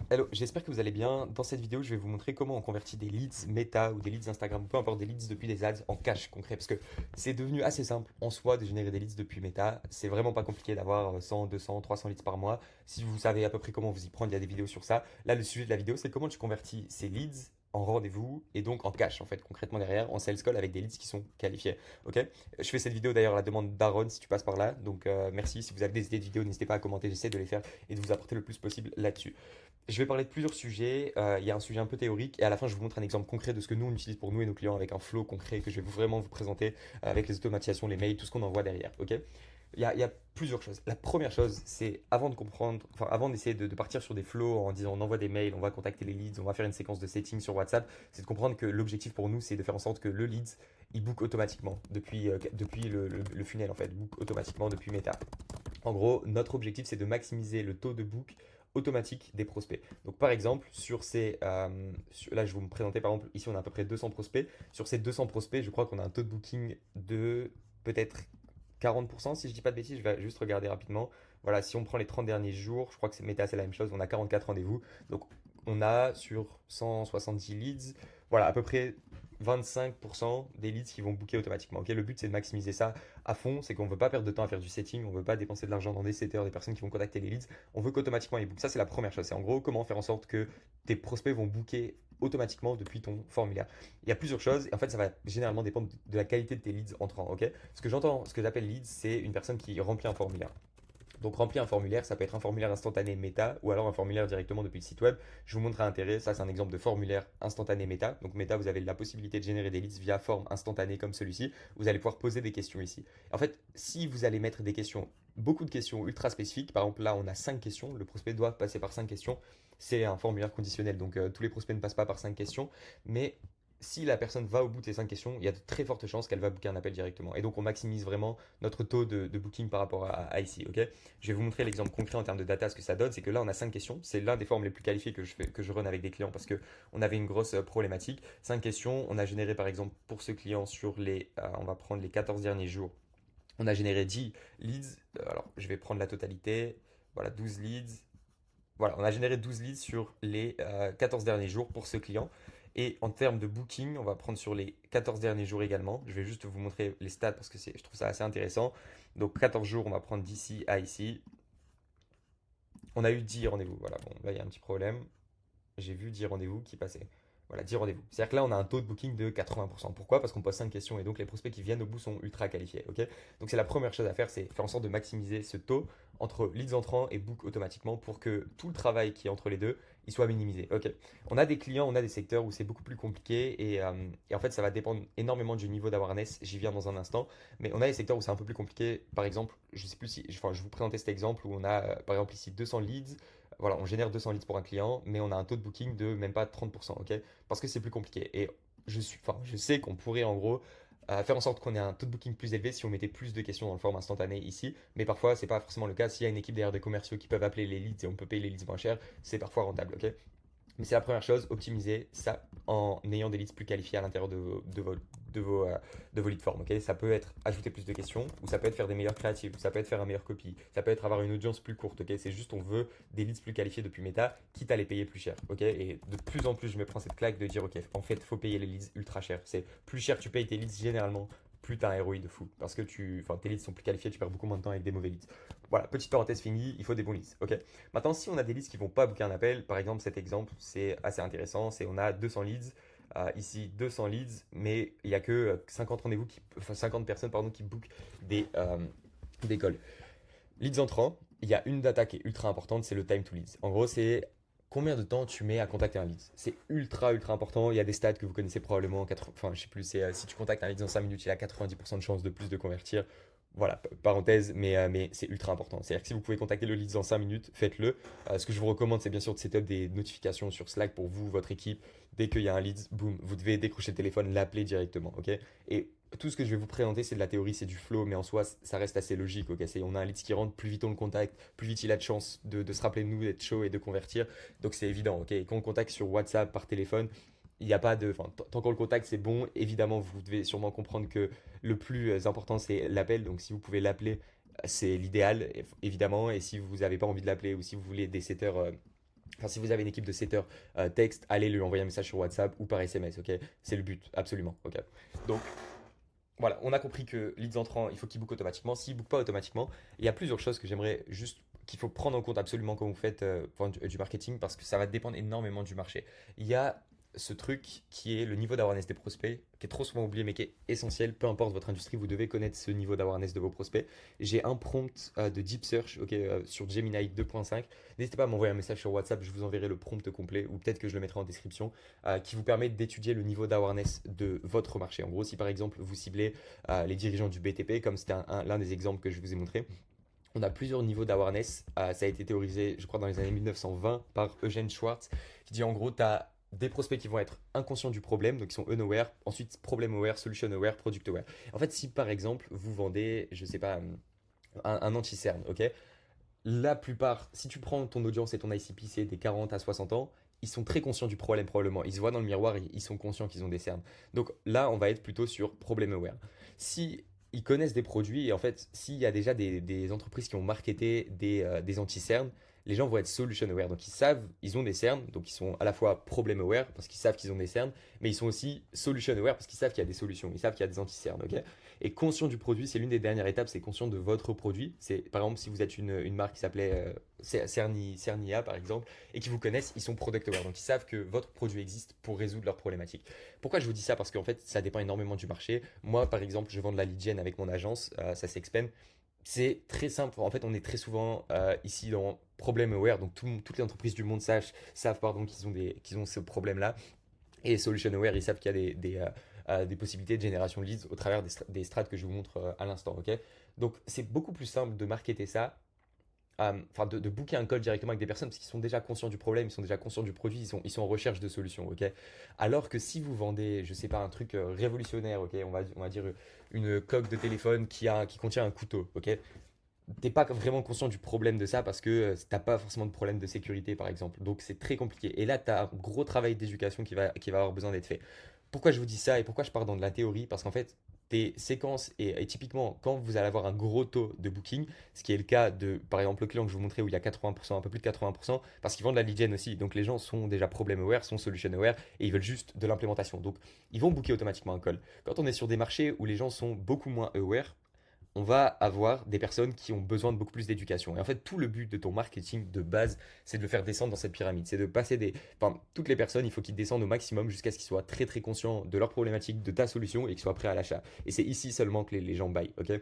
Hello, j'espère que vous allez bien. Dans cette vidéo, je vais vous montrer comment on convertit des leads Meta ou des leads Instagram, peu importe des leads depuis des ads en cash concret. Parce que c'est devenu assez simple en soi de générer des leads depuis Meta. C'est vraiment pas compliqué d'avoir 100, 200, 300 leads par mois. Si vous savez à peu près comment vous y prendre, il y a des vidéos sur ça. Là, le sujet de la vidéo, c'est comment tu convertis ces leads en rendez-vous et donc en cash en fait concrètement derrière en sales call avec des leads qui sont qualifiés. Ok, je fais cette vidéo d'ailleurs à la demande d'Aaron si tu passes par là, donc merci. Si vous avez des idées de vidéos, n'hésitez pas à commenter, j'essaie de les faire et de vous apporter le plus possible là-dessus. Je vais parler de plusieurs sujets. Il y a un sujet un peu théorique et à la fin, je vous montre un exemple concret de ce que nous on utilise pour nous et nos clients avec un flow concret que je vais vraiment vous présenter avec les automatisations, les mails, tout ce qu'on envoie derrière. Ok? Il y a plusieurs choses. La première chose, c'est avant de comprendre, enfin avant d'essayer de partir sur des flows en disant on envoie des mails, on va contacter les leads, on va faire une séquence de settings sur WhatsApp, c'est de comprendre que l'objectif pour nous, c'est de faire en sorte que le leads, il book automatiquement depuis le funnel en fait, book automatiquement depuis Meta. En gros, notre objectif, c'est de maximiser le taux de book automatique des prospects. Donc par exemple, là je vais vous me présenter par exemple, ici on a à peu près 200 prospects. Sur ces 200 prospects, je crois qu'on a un taux de booking de peut-être 40%, si je dis pas de bêtises, je vais juste regarder rapidement. Voilà, si on prend les 30 derniers jours, je crois que c'est Meta, c'est la même chose, on a 44 rendez-vous. Donc on a sur 170 leads, voilà, à peu près 25% des leads qui vont booker automatiquement. Ok, le but c'est de maximiser ça à fond, c'est qu'on ne veut pas perdre de temps à faire du setting, on ne veut pas dépenser de l'argent dans des setters, des personnes qui vont contacter les leads, on veut qu'automatiquement ils bookent. Ça c'est la première chose, c'est en gros comment faire en sorte que tes prospects vont booker automatiquement depuis ton formulaire. Il y a plusieurs choses et en fait ça va généralement dépendre de la qualité de tes leads entrants. Ok, ce que j'appelle leads, c'est une personne qui remplit un formulaire. Donc remplir un formulaire, ça peut être un formulaire instantané Meta ou alors un formulaire directement depuis le site web. Je vous montre à intérêt, ça c'est un exemple de formulaire instantané Meta. Donc Meta, vous avez la possibilité de générer des leads via forme instantanée comme celui-ci. Vous allez pouvoir poser des questions ici. En fait, si vous allez mettre des questions, beaucoup de questions ultra spécifiques, par exemple là on a 5 questions, le prospect doit passer par 5 questions. C'est un formulaire conditionnel, donc tous les prospects ne passent pas par 5 questions, mais si la personne va au bout de ces 5 questions, il y a de très fortes chances qu'elle va booker un appel directement. Et donc on maximise vraiment notre taux de booking par rapport à ici. Ok, je vais vous montrer l'exemple concret en termes de data. Ce que ça donne, c'est que là, on a 5 questions. C'est l'un des formes les plus qualifiées que je run avec des clients parce qu'on avait une grosse problématique. 5 questions. On a généré, par exemple, pour ce client, on va prendre les 14 derniers jours. On a généré 10 leads. Alors, je vais prendre la totalité. Voilà, 12 leads. Voilà, on a généré 12 leads sur les 14 derniers jours pour ce client. Et en termes de booking, on va prendre sur les 14 derniers jours également. Je vais juste vous montrer les stats parce que je trouve ça assez intéressant. Donc 14 jours, on va prendre d'ici à ici. On a eu 10 rendez-vous. Voilà, bon, là il y a un petit problème. J'ai vu 10 rendez-vous qui passaient. Voilà, 10 rendez-vous. C'est-à-dire que là, on a un taux de booking de 80%. Pourquoi? Parce qu'on pose 5 questions et donc les prospects qui viennent au bout sont ultra qualifiés. Ok, donc c'est la première chose à faire, c'est faire en sorte de maximiser ce taux entre leads entrants et book automatiquement pour que tout le travail qui est entre les deux, il soit minimisé. Ok, on a des clients, on a des secteurs où c'est beaucoup plus compliqué et en fait, ça va dépendre énormément du niveau d'awareness. J'y viens dans un instant. Mais on a des secteurs où c'est un peu plus compliqué. Par exemple, je sais plus si, enfin, je vais vous présenter cet exemple où on a par exemple ici 200 leads. Voilà, on génère 200 leads pour un client, mais on a un taux de booking de même pas 30%, ok? Parce que c'est plus compliqué. Et je sais qu'on pourrait en gros faire en sorte qu'on ait un taux de booking plus élevé si on mettait plus de questions dans le format instantané ici. Mais parfois, c'est pas forcément le cas. S'il y a une équipe derrière des commerciaux qui peuvent appeler les leads et on peut payer les leads moins cher, c'est parfois rentable, ok? Mais c'est la première chose, optimiser ça en ayant des leads plus qualifiés à l'intérieur de vos, euh, de vos lead forms. Ok, ça peut être ajouter plus de questions, ou ça peut être faire des meilleures créatives, ou ça peut être faire un meilleur copy, ça peut être avoir une audience plus courte. Ok, c'est juste on veut des leads plus qualifiés depuis Meta, quitte à les payer plus cher. Ok, et de plus en plus je me prends cette claque de dire ok, en fait, faut payer les leads ultra cher. C'est plus cher tu payes tes leads généralement, plus tu as un ROI de fou. Parce que tes leads sont plus qualifiés, tu perds beaucoup moins de temps avec des mauvais leads. Voilà, petite parenthèse finie, il faut des bons leads. Ok. Maintenant, si on a des leads qui vont pas booker un appel, par exemple, cet exemple, c'est assez intéressant. C'est on a 200 leads, ici 200 leads, mais il n'y a que 50 rendez-vous enfin 50 personnes pardon, qui bookent des calls. Leads entrants, il y a une data qui est ultra importante, c'est le time to leads. En gros, c'est combien de temps tu mets à contacter un lead. C'est ultra ultra important. Il y a des stats que vous connaissez probablement. Enfin, je sais plus, c'est si tu contactes un lead en 5 minutes, il a 90% de chances de plus de convertir. Voilà, parenthèse, mais c'est ultra important. C'est-à-dire que si vous pouvez contacter le lead en 5 minutes, faites-le. Ce que je vous recommande, c'est bien sûr de setup des notifications sur Slack pour vous, votre équipe. Dès qu'il y a un lead, boum, vous devez décrocher le téléphone, l'appeler directement. Ok. Et tout ce que je vais vous présenter, c'est de la théorie, c'est du flow, mais en soi, ça reste assez logique. Ok, on a un lead qui rentre, plus vite on le contacte, plus vite il a de chance de se rappeler de nous, d'être chaud et de convertir. Donc c'est évident. Ok, et quand on le contacte sur WhatsApp, par téléphone, il n'y a pas de. Enfin, tant qu'on le contacte, c'est bon. Évidemment, vous devez sûrement comprendre que le plus important, c'est l'appel. Donc si vous pouvez l'appeler, c'est l'idéal, évidemment. Et si vous n'avez pas envie de l'appeler ou si vous voulez des setters Enfin, si vous avez une équipe de setters texte, allez lui envoyer un message sur WhatsApp ou par SMS, ok? C'est le but, absolument, ok? Donc, voilà, on a compris que leads entrants, il faut qu'ils bookent automatiquement. S'ils ne bookent pas automatiquement, il y a plusieurs choses que j'aimerais juste qu'il faut prendre en compte absolument quand vous faites du marketing parce que ça va dépendre énormément du marché. Il y a ce truc qui est le niveau d'awareness des prospects, qui est trop souvent oublié mais qui est essentiel. Peu importe votre industrie, vous devez connaître ce niveau d'awareness de vos prospects. J'ai un prompt de Deep Search ok, sur Gemini 2.5. N'hésitez pas à m'envoyer un message sur WhatsApp, je vous enverrai le prompt complet ou peut-être que je le mettrai en description qui vous permet d'étudier le niveau d'awareness de votre marché. En gros, si par exemple vous ciblez les dirigeants du BTP, comme c'était l'un des exemples que je vous ai montré, on a plusieurs niveaux d'awareness. Ça a été théorisé, je crois, dans les années 1920 par Eugene Schwartz, qui dit en gros, tu as des prospects qui vont être inconscients du problème, donc ils sont unaware, ensuite problem aware, solution aware, product aware. En fait, si par exemple vous vendez, je sais pas, un anti-cerne, ok? La plupart, si tu prends ton audience et ton ICP, c'est des 40 à 60 ans, ils sont très conscients du problème probablement. Ils se voient dans le miroir, ils sont conscients qu'ils ont des cernes. Donc là, on va être plutôt sur problem aware. Si ils connaissent des produits et en fait, s'il y a déjà des entreprises qui ont marketé des anti-cernes, les gens vont être solution aware. Donc ils savent, ils ont des cernes, donc ils sont à la fois problem aware parce qu'ils savent qu'ils ont des cernes, mais ils sont aussi solution aware parce qu'ils savent qu'il y a des solutions, ils savent qu'il y a des anti-cernes. Ok. Et conscient du produit, c'est l'une des dernières étapes, c'est conscient de votre produit. C'est par exemple si vous êtes une marque qui s'appelait Cernia par exemple, et qui vous connaissent, ils sont product aware. Donc ils savent que votre produit existe pour résoudre leurs problématiques. Pourquoi je vous dis ça? Parce qu'en fait, ça dépend énormément du marché. Moi, par exemple, je vends de la lead gen avec mon agence, ça s'expand. C'est très simple. En fait, on est très souvent ici dans problem aware. Donc toutes les entreprises du monde savent pardon, qu'ils ont ce problème-là. Et Solution Aware, ils savent qu'il y a des possibilités de génération de leads au travers des strats que je vous montre à l'instant. Ok. Donc, c'est beaucoup plus simple de marketer ça, enfin de booker un call directement avec des personnes parce qu'ils sont déjà conscients du problème, ils sont déjà conscients du produit, ils sont en recherche de solutions. Ok. Alors que si vous vendez, je sais pas, un truc révolutionnaire, ok, on va dire une coque de téléphone qui contient un couteau, ok, t'es pas vraiment conscient du problème de ça parce que t'as pas forcément de problème de sécurité par exemple. Donc c'est très compliqué. Et là, tu as un gros travail d'éducation qui va avoir besoin d'être fait. Pourquoi je vous dis ça et pourquoi je pars dans de la théorie? Parce qu'en fait, tes séquences et typiquement quand vous allez avoir un gros taux de booking, ce qui est le cas de par exemple le client que je vous montrais où il y a 80%, un peu plus de 80%, parce qu'ils vendent de la lead gen aussi. Donc les gens sont déjà problem aware, sont solution aware et ils veulent juste de l'implémentation. Donc ils vont booker automatiquement un call. Quand on est sur des marchés où les gens sont beaucoup moins aware, on va avoir des personnes qui ont besoin de beaucoup plus d'éducation. Et en fait, tout le but de ton marketing de base, c'est de le faire descendre dans cette pyramide. C'est de passer Enfin, toutes les personnes, il faut qu'ils descendent au maximum jusqu'à ce qu'ils soient très très conscients de leur problématique, de ta solution et qu'ils soient prêts à l'achat. Et c'est ici seulement que les gens baillent, ok?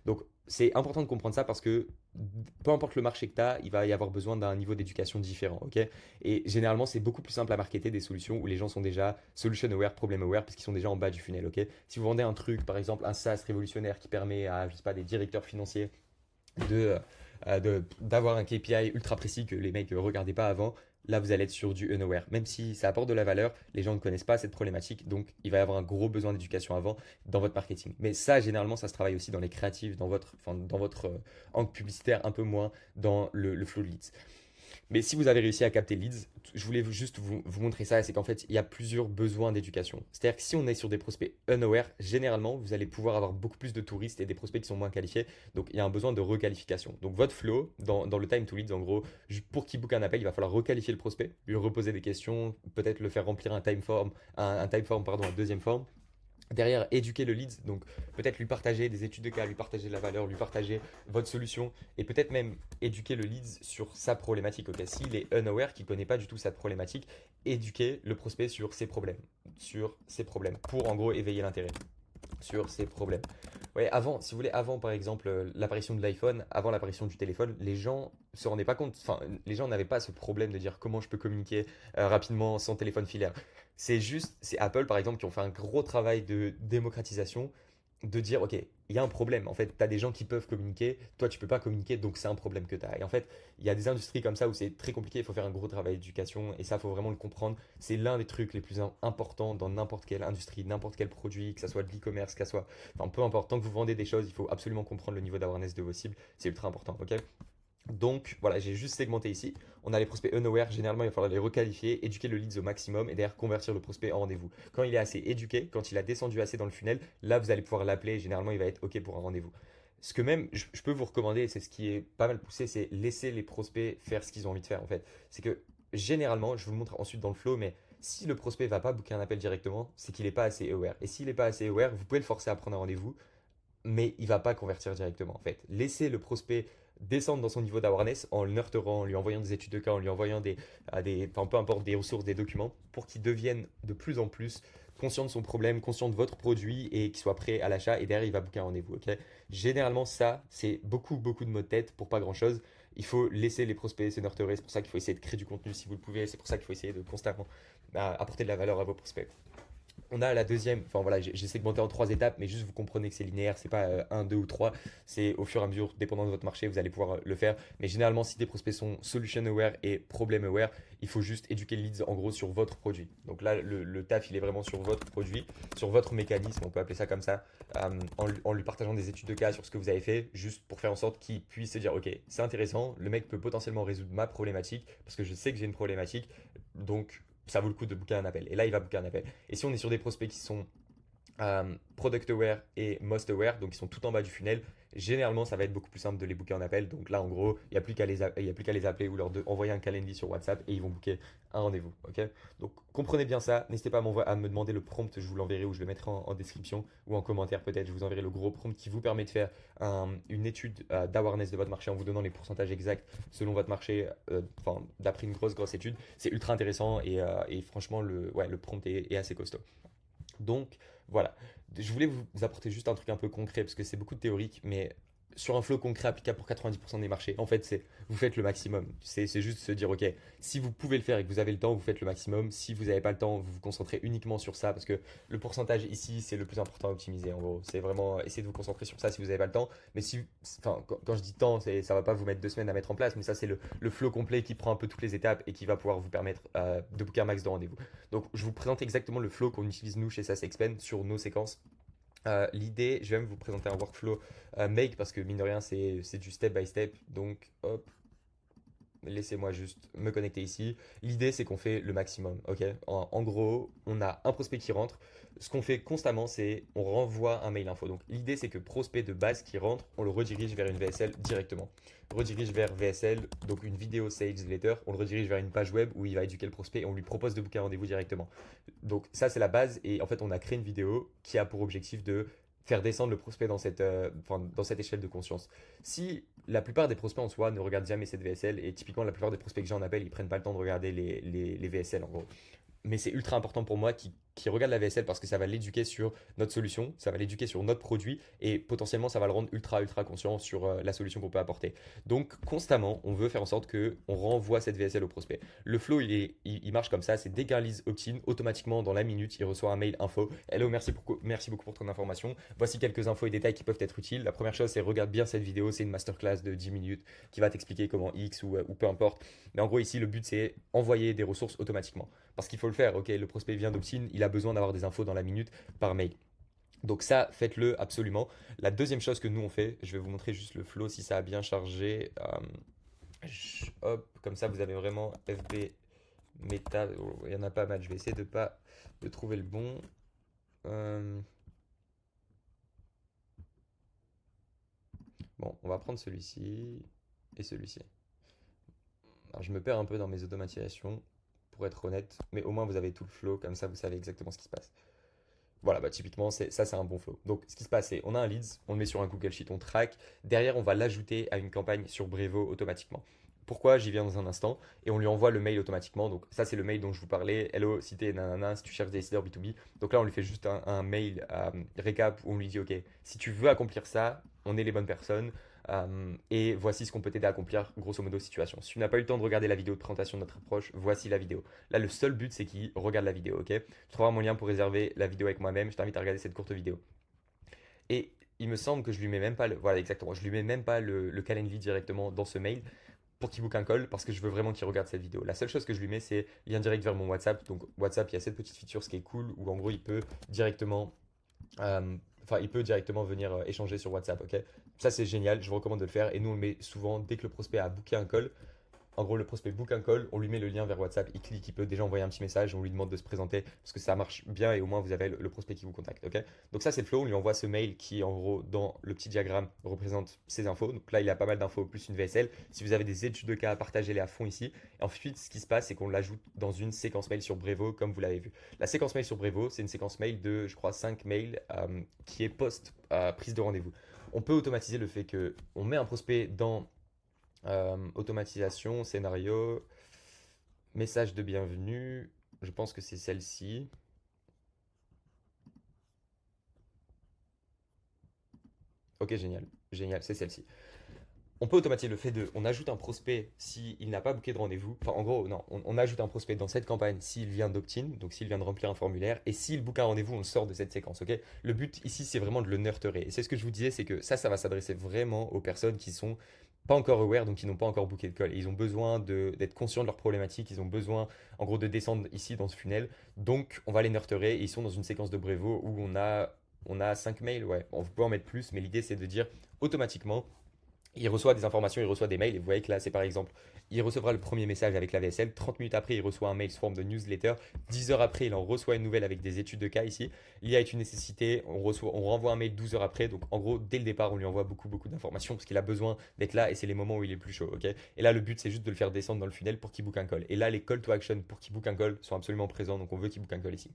Donc, c'est important de comprendre ça parce que peu importe le marché que tu as, il va y avoir besoin d'un niveau d'éducation différent, ok? Et généralement, c'est beaucoup plus simple à marketer des solutions où les gens sont déjà solution aware, problem aware, parce qu'ils sont déjà en bas du funnel, ok? Si vous vendez un truc, par exemple un SaaS révolutionnaire qui permet à, je sais pas, des directeurs financiers de, d'avoir un KPI ultra précis que les mecs ne regardaient pas avant, là vous allez être sur du unaware. Même si ça apporte de la valeur, les gens ne connaissent pas cette problématique, donc il va y avoir un gros besoin d'éducation avant dans votre marketing. Mais ça, généralement, ça se travaille aussi dans les créatifs, dans votre angle publicitaire, un peu moins dans le flow de leads. Mais si vous avez réussi à capter leads, je voulais juste vous montrer ça, c'est qu'en fait, il y a plusieurs besoins d'éducation. C'est-à-dire que si on est sur des prospects unaware, généralement, vous allez pouvoir avoir beaucoup plus de touristes et des prospects qui sont moins qualifiés. Donc, il y a un besoin de requalification. Donc, votre flow, dans le time to leads, en gros, pour qu'il book un appel, il va falloir requalifier le prospect, lui reposer des questions, peut-être le faire remplir un time form, un time form, pardon, un deuxième form. Derrière, éduquer le lead, donc peut-être lui partager des études de cas, lui partager de la valeur, lui partager votre solution et peut-être même éduquer le lead sur sa problématique. Ok, s'il est unaware, qu'il ne connaît pas du tout cette problématique, éduquer le prospect sur ses problèmes, pour en gros éveiller l'intérêt sur ces problèmes. Ouais, avant, si vous voulez, avant par exemple l'apparition de l'iPhone, avant l'apparition du téléphone, les gens se rendaient pas compte, enfin, les gens n'avaient pas ce problème de dire comment je peux communiquer rapidement sans téléphone filaire. C'est Apple par exemple qui ont fait un gros travail de démocratisation, de dire ok, il y a un problème. En fait, tu as des gens qui peuvent communiquer, toi tu peux pas communiquer, donc c'est un problème que tu as. Et en fait, il y a des industries comme ça où c'est très compliqué, il faut faire un gros travail d'éducation et ça, faut vraiment le comprendre. C'est l'un des trucs les plus importants dans n'importe quelle industrie, n'importe quel produit, que ça soit de l'e-commerce, que ça soit. Enfin, peu importe, tant que vous vendez des choses, il faut absolument comprendre le niveau d'awareness de vos cibles. C'est ultra important, ok? Donc voilà, j'ai juste segmenté ici. On a les prospects unaware, généralement il va falloir les requalifier, éduquer le leads au maximum et derrière convertir le prospect en rendez-vous. Quand il est assez éduqué, quand il a descendu assez dans le funnel, là vous allez pouvoir l'appeler et généralement il va être OK pour un rendez-vous. Ce que même je peux vous recommander, c'est ce qui est pas mal poussé, c'est laisser les prospects faire ce qu'ils ont envie de faire en fait. C'est que généralement, je vous le montre ensuite dans le flow, mais si le prospect va pas booker un appel directement, c'est qu'il n'est pas assez aware. Et s'il n'est pas assez aware, vous pouvez le forcer à prendre un rendez-vous, mais il va pas convertir directement en fait. Laissez le prospect descendre dans son niveau d'awareness en le nurturant, en lui envoyant des études de cas, en lui envoyant enfin, peu importe, des ressources, des documents, pour qu'il devienne de plus en plus conscient de son problème, conscient de votre produit et qu'il soit prêt à l'achat et derrière il va booker un rendez-vous. Ok. Généralement ça, c'est beaucoup beaucoup de mots de tête pour pas grand-chose. Il faut laisser les prospects se nurturer, c'est pour ça qu'il faut essayer de créer du contenu si vous le pouvez, c'est pour ça qu'il faut essayer de constamment apporter de la valeur à vos prospects. On a la deuxième, enfin voilà, j'ai segmenté en trois étapes, mais juste vous comprenez que c'est linéaire, c'est pas un, deux ou trois, c'est au fur et à mesure, dépendant de votre marché, vous allez pouvoir le faire. Mais généralement, si des prospects sont solution aware et problem aware, il faut juste éduquer le leads en gros sur votre produit. Donc là, le taf, il est vraiment sur votre produit, sur votre mécanisme, on peut appeler ça comme ça, en lui partageant des études de cas sur ce que vous avez fait, juste pour faire en sorte qu'il puisse se dire, ok, c'est intéressant, le mec peut potentiellement résoudre ma problématique, parce que je sais que j'ai une problématique, donc ça vaut le coup de booker un appel. Et là, il va booker un appel. Et si on est sur des prospects qui sont product aware et most aware, donc ils sont tout en bas du funnel, généralement ça va être beaucoup plus simple de les booker en appel. Donc là, en gros, il n'y a plus qu'à les appeler ou envoyer un calendrier sur WhatsApp et ils vont booker un rendez-vous. Ok. Donc comprenez bien ça. N'hésitez pas à me demander le prompt, je vous l'enverrai ou je le mettrai en description ou en commentaire peut-être. Je vous enverrai le gros prompt qui vous permet de faire une étude d'awareness de votre marché en vous donnant les pourcentages exacts selon votre marché, enfin d'après une grosse étude. C'est ultra intéressant et franchement, le prompt est assez costaud. Donc voilà, je voulais vous apporter juste un truc un peu concret parce que c'est beaucoup de théorique, mais sur un flow concret applicable pour 90% des marchés, en fait, c'est vous faites le maximum. C'est juste se dire, ok, si vous pouvez le faire et que vous avez le temps, vous faites le maximum. Si vous n'avez pas le temps, vous vous concentrez uniquement sur ça parce que le pourcentage ici, c'est le plus important à optimiser. En gros, c'est vraiment essayer de vous concentrer sur ça si vous n'avez pas le temps. Mais si, enfin, quand je dis temps, ça va pas vous mettre 2 semaines à mettre en place, mais ça, c'est le flow complet qui prend un peu toutes les étapes et qui va pouvoir vous permettre de booker un max de rendez-vous. Donc, je vous présente exactement le flow qu'on utilise nous chez SaaSexpand sur nos séquences. L'idée, je vais même vous présenter un workflow make parce que mine de rien, c'est du step by step. Donc, hop, laissez-moi juste me connecter ici. L'idée, c'est qu'on fait le maximum. Ok. En gros, on a un prospect qui rentre. Ce qu'on fait constamment, c'est on renvoie un mail info. Donc, l'idée, c'est que prospect de base qui rentre, on le redirige vers une VSL directement. Redirige vers VSL, donc une vidéo sales letter. On le redirige vers une page web où il va éduquer le prospect et on lui propose de booker un rendez-vous directement. Donc, ça, c'est la base. Et en fait, on a créé une vidéo qui a pour objectif de faire descendre le prospect dans cette échelle de conscience. Si la plupart des prospects en soi ne regardent jamais cette VSL, et typiquement la plupart des prospects que j'en appelle, ils prennent pas le temps de regarder les VSL en gros. Mais c'est ultra important pour moi qui regarde la VSL parce que ça va l'éduquer sur notre solution, ça va l'éduquer sur notre produit et potentiellement ça va le rendre ultra conscient sur la solution qu'on peut apporter. Donc constamment, on veut faire en sorte que on renvoie cette VSL au prospect. Le flow, il marche comme ça, c'est dès qu'un lead opt-in, automatiquement dans la minute, il reçoit un mail info. Hello, merci beaucoup pour ton information. Voici quelques infos et détails qui peuvent être utiles. La première chose, c'est regarde bien cette vidéo, c'est une masterclass de 10 minutes qui va t'expliquer comment X ou peu importe. Mais en gros ici, le but c'est envoyer des ressources automatiquement. Parce qu'il faut le faire, ok, le prospect vient d'opt-in, il a besoin d'avoir des infos dans la minute par mail. Donc ça, faites-le absolument. La deuxième chose que nous on fait, je vais vous montrer juste le flow si ça a bien chargé. Hop, comme ça vous avez vraiment FB Meta. Oh, il y en a pas mal, je vais essayer de trouver le bon. Euh, Bon, on va prendre celui-ci et celui-ci. Alors, je me perds un peu dans mes automatisations, pour être honnête, mais au moins vous avez tout le flow, comme ça vous savez exactement ce qui se passe. Voilà, bah typiquement, ça c'est un bon flow. Donc ce qui se passe, c'est on a un leads, on le met sur un Google Sheet, on track. Derrière, on va l'ajouter à une campagne sur Brevo automatiquement. Pourquoi? J'y viens dans un instant. Et on lui envoie le mail automatiquement. Donc ça, c'est le mail dont je vous parlais. Hello, si t'es nanana, si tu cherches des décideurs B2B. Donc là, on lui fait juste un mail récap où on lui dit, OK, si tu veux accomplir ça, on est les bonnes personnes. Et voici ce qu'on peut t'aider à accomplir, grosso modo, situation. Si tu n'as pas eu le temps de regarder la vidéo de présentation de notre approche, voici la vidéo. Là, le seul but, c'est qu'il regarde la vidéo, ok? Tu trouveras mon lien pour réserver la vidéo avec moi-même. Je t'invite à regarder cette courte vidéo. Et il me semble que je lui mets même pas voilà, exactement. Je lui mets même pas le Calendly directement dans ce mail pour qu'il book un call parce que je veux vraiment qu'il regarde cette vidéo. La seule chose que je lui mets, c'est lien direct vers mon WhatsApp. Donc, WhatsApp, il y a cette petite feature, ce qui est cool, où en gros, il peut directement venir échanger sur WhatsApp, ok? Ça, c'est génial, je vous recommande de le faire. Et nous, on le met souvent dès que le prospect a booké un call. En gros, le prospect book un call, on lui met le lien vers WhatsApp, il clique, il peut déjà envoyer un petit message, on lui demande de se présenter parce que ça marche bien et au moins vous avez le prospect qui vous contacte. Ok, donc ça, c'est le flow. On lui envoie ce mail qui, en gros, dans le petit diagramme, représente ses infos. Donc là, il a pas mal d'infos plus une VSL. Si vous avez des études de cas, partagez-les à fond ici. Et ensuite, ce qui se passe, c'est qu'on l'ajoute dans une séquence mail sur Brevo, comme vous l'avez vu. La séquence mail sur Brevo, c'est une séquence mail de, je crois, 5 mails qui est post prise de rendez-vous. On peut automatiser le fait que on met un prospect dans automatisation, scénario, message de bienvenue. Je pense que c'est celle-ci. Ok, génial. Génial, c'est celle-ci. On peut automatiser le fait de, on ajoute un prospect s'il n'a pas booké de rendez-vous. Enfin, en gros, non, on ajoute un prospect dans cette campagne s'il vient d'opt-in, donc s'il vient de remplir un formulaire, et s'il book un rendez-vous, on le sort de cette séquence, ok? Le but ici, c'est vraiment de le nurturer. Et c'est ce que je vous disais, c'est que ça va s'adresser vraiment aux personnes qui sont pas encore aware, donc qui n'ont pas encore booké de call. Et ils ont besoin d'être conscients de leurs problématiques, ils ont besoin, en gros, de descendre ici dans ce funnel. Donc, on va les nurturer, et ils sont dans une séquence de Brevo où on a 5 mails, ouais. Bon, vous pouvez en mettre plus, mais l'idée, c'est de dire automatiquement, il reçoit des informations, il reçoit des mails, et vous voyez que là, c'est par exemple, il recevra le premier message avec la VSL, 30 minutes après, il reçoit un mail sous forme de newsletter, 10 heures après, il en reçoit une nouvelle avec des études de cas ici, l'IA est une nécessité, on renvoie un mail 12 heures après, donc en gros, dès le départ, on lui envoie beaucoup, beaucoup d'informations, parce qu'il a besoin d'être là, et c'est les moments où il est le plus chaud, ok? Et là, le but, c'est juste de le faire descendre dans le funnel pour qu'il book un call. Et là, les call to action pour qu'il book un call sont absolument présents, donc on veut qu'il book un call ici.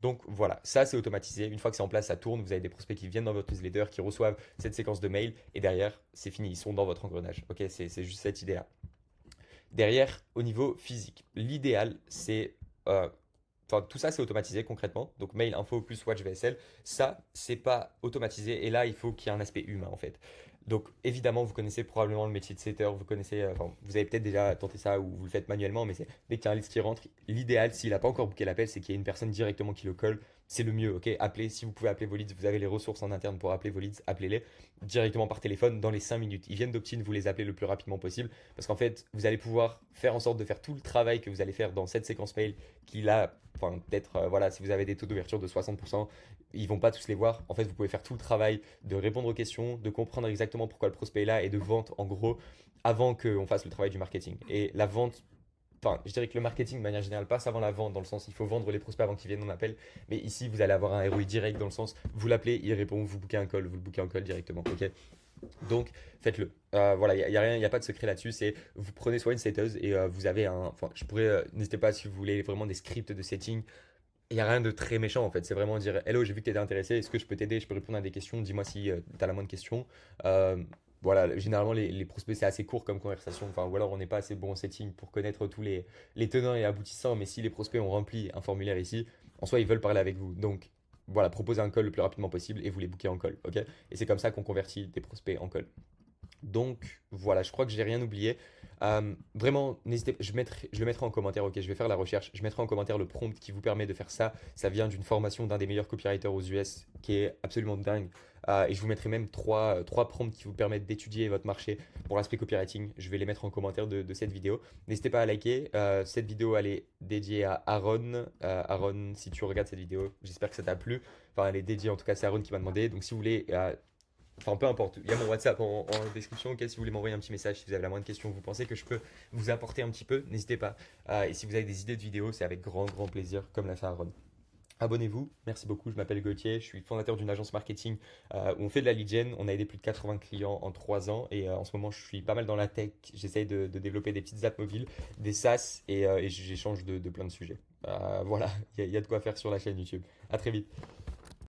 Donc voilà, ça c'est automatisé. Une fois que c'est en place, ça tourne. Vous avez des prospects qui viennent dans votre newsletter, qui reçoivent cette séquence de mails, et derrière, c'est fini. Ils sont dans votre engrenage. Ok, c'est juste cette idée-là. Derrière, au niveau physique, l'idéal, c'est. Enfin, tout ça, c'est automatisé concrètement. Donc, mail, info plus watch VSL. Ça, c'est pas automatisé. Et là, il faut qu'il y ait un aspect humain, en fait. Donc, évidemment, vous connaissez probablement le métier de setter. Vous connaissez. Enfin, vous avez peut-être déjà tenté ça ou vous le faites manuellement. Mais c'est dès qu'il y a un lead qui rentre, l'idéal, s'il n'a pas encore booké l'appel, c'est qu'il y ait une personne directement qui le colle. C'est le mieux, ok? Appelez, si vous pouvez appeler vos leads, vous avez les ressources en interne pour appeler vos leads, appelez-les directement par téléphone dans les 5 minutes. Ils viennent d'opt-in, vous les appelez le plus rapidement possible. Parce qu'en fait, vous allez pouvoir faire en sorte de faire tout le travail que vous allez faire dans cette séquence mail qui là, enfin peut-être, voilà, si vous avez des taux d'ouverture de 60%, ils vont pas tous les voir. En fait, vous pouvez faire tout le travail de répondre aux questions, de comprendre exactement pourquoi le prospect est là et de vente en gros avant qu'on fasse le travail du marketing. Et la vente, enfin, je dirais que le marketing de manière générale passe avant la vente dans le sens il faut vendre les prospects avant qu'ils viennent en appel. Mais ici, vous allez avoir un ROI direct dans le sens vous l'appelez, il répond, vous bookez un call, vous le bookez un call directement. Ok, donc, faites-le. Voilà, il n'y a rien, il a pas de secret là-dessus. C'est vous prenez soit une setteuse et vous avez un. Enfin, je pourrais. N'hésitez pas si vous voulez vraiment des scripts de setting. Il n'y a rien de très méchant en fait. C'est vraiment dire hello, j'ai vu que tu étais intéressé. Est-ce que je peux t'aider? Je peux répondre à des questions. Dis-moi si tu as la moindre question. Euh, voilà, généralement les prospects c'est assez court comme conversation. Enfin, ou alors on n'est pas assez bon en setting pour connaître tous les tenants et aboutissants. Mais si les prospects ont rempli un formulaire ici, en soi ils veulent parler avec vous. Donc voilà, proposez un call le plus rapidement possible et vous les bookez en call. Ok? Et c'est comme ça qu'on convertit des prospects en call. Donc voilà, je crois que j'ai rien oublié. Vraiment, n'hésitez, je le mettrai en commentaire, ok, je vais faire la recherche. Je mettrai en commentaire le prompt qui vous permet de faire ça. Ça vient d'une formation d'un des meilleurs copywriters aux US qui est absolument dingue. Et je vous mettrai même trois prompts qui vous permettent d'étudier votre marché pour l'aspect copywriting. Je vais les mettre en commentaire de cette vidéo. N'hésitez pas à liker. Cette vidéo, elle est dédiée à Aaron. Aaron, si tu regardes cette vidéo, j'espère que ça t'a plu. Enfin, elle est dédiée, en tout cas, c'est Aaron qui m'a demandé. Donc si vous voulez enfin, peu importe, il y a mon WhatsApp en description. Ok, si vous voulez m'envoyer un petit message, si vous avez la moindre question, vous pensez que je peux vous apporter un petit peu, n'hésitez pas. Et si vous avez des idées de vidéos, c'est avec grand, grand plaisir, comme l'a fait Aaron. Abonnez-vous, merci beaucoup. Je m'appelle Gauthier, je suis fondateur d'une agence marketing où on fait de la lead gen. On a aidé plus de 80 clients en 3 ans et en ce moment, je suis pas mal dans la tech. J'essaye de développer des petites apps mobiles, des SaaS et j'échange de plein de sujets. Voilà, il y a de quoi faire sur la chaîne YouTube. À très vite.